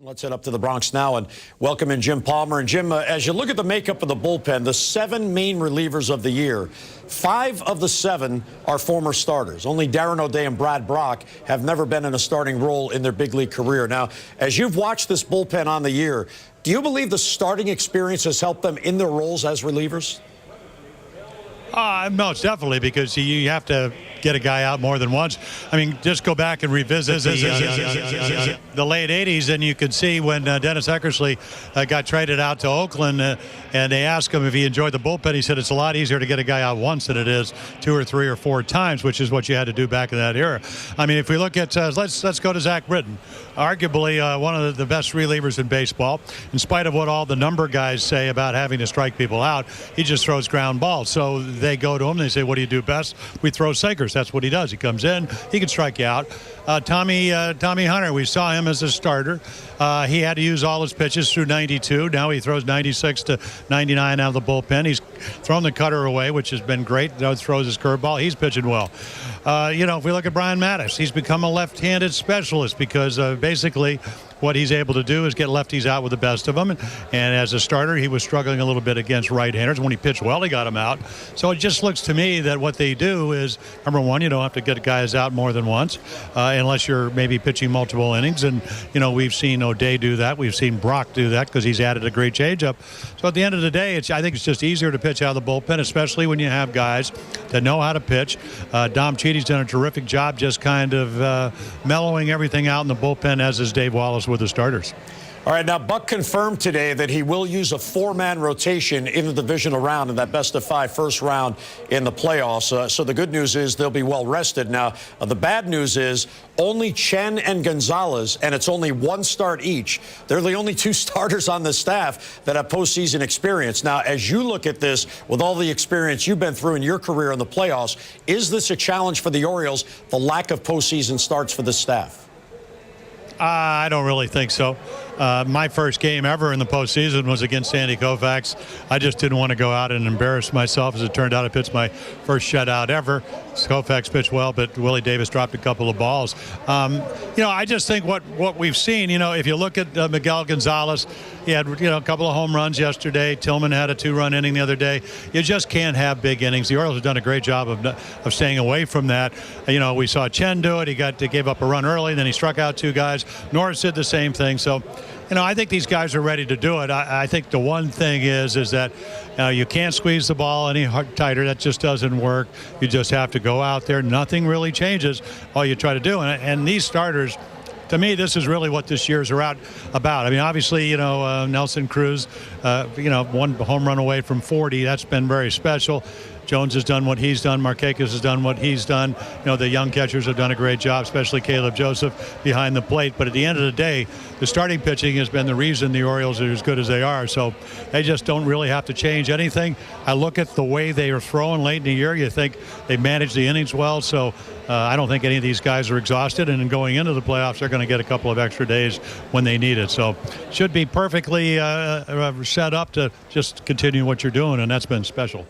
Let's head up to the Bronx now and welcome in Jim Palmer. And Jim, as you look at the makeup of the bullpen, the 7 main relievers of the year, 5 of the 7 are former starters. Only Darren O'Day and Brad Brock have never been in a starting role in their big league career. Now, as you've watched this bullpen on the year, do you believe the starting experience has helped them in their roles as relievers? Most definitely, because you have to get a guy out more than once. I mean, just go back and revisit the late 80s, and you could see when Dennis Eckersley got traded out to Oakland, and they asked him if he enjoyed the bullpen. He said it's a lot easier to get a guy out once than it is 2 or 3 or 4 times, which is what you had to do back in that era. I mean, if we look at let's go to Zach Britton, arguably one of the best relievers in baseball. In spite of what all the number guys say about having to strike people out, he just throws ground balls. So they go to him, they say, what do you do best? We throw sinkers. That's what he does. He comes in, he can strike you out. Tommy Hunter, we saw him as a starter. He had to use all his pitches through 92. Now he throws 96 to 99 out of the bullpen. He's thrown the cutter away, which has been great. Now throws his curveball. He's pitching well. If we look at Brian Mattis, he's become a left-handed specialist because basically what he's able to do is get lefties out with the best of them. And as a starter, he was struggling a little bit against right-handers. When he pitched well, he got him out. So it just looks to me that what they do is, number one, you don't have to get guys out more than once unless you're maybe pitching multiple innings. And, we've seen O'Day do that. We've seen Brock do that because he's added a great changeup. So at the end of the day, I think it's just easier to pitch out of the bullpen, especially when you have guys that know how to pitch. Dom Cheaty's done a terrific job just kind of mellowing everything out in the bullpen, as is Dave Wallace with the starters. All right, now Buck confirmed today that he will use a 4-man rotation in the divisional round in that best-of-5 first round in the playoffs. So the good news is they'll be well rested. Now, the bad news is only Chen and Gonzalez, and it's only 1 start each. They're the only 2 starters on the staff that have postseason experience. Now, as you look at this, with all the experience you've been through in your career in the playoffs, is this a challenge for the Orioles, the lack of postseason starts for the staff? I don't really think so. My first game ever in the postseason was against Sandy Koufax. I just didn't want to go out and embarrass myself. As it turned out, I pitched my first shutout ever. Koufax pitched well, but Willie Davis dropped a couple of balls. I just think what we've seen, if you look at Miguel Gonzalez, he had a couple of home runs yesterday. Tillman had a 2-run inning the other day. You just can't have big innings. The Orioles have done a great job of staying away from that. We saw Chen do it. He gave up a run early, then he struck out 2 guys. Norris did the same thing. So, I think these guys are ready to do it. I think the one thing is that you can't squeeze the ball any tighter. That just doesn't work. You just have to go out there. Nothing really changes. All you try to do. And these starters, to me, this is really what this year's about. I mean, obviously, Nelson Cruz, 1 home run away from 40. That's been very special. Jones has done what he's done. Markakis has done what he's done. The young catchers have done a great job, especially Caleb Joseph behind the plate. But at the end of the day, the starting pitching has been the reason the Orioles are as good as they are. So they just don't really have to change anything. I look at the way they are throwing late in the year. You think they manage the innings well. So I don't think any of these guys are exhausted. And going into the playoffs, they're going to get a couple of extra days when they need it. So should be perfectly set up to just continue what you're doing, and that's been special.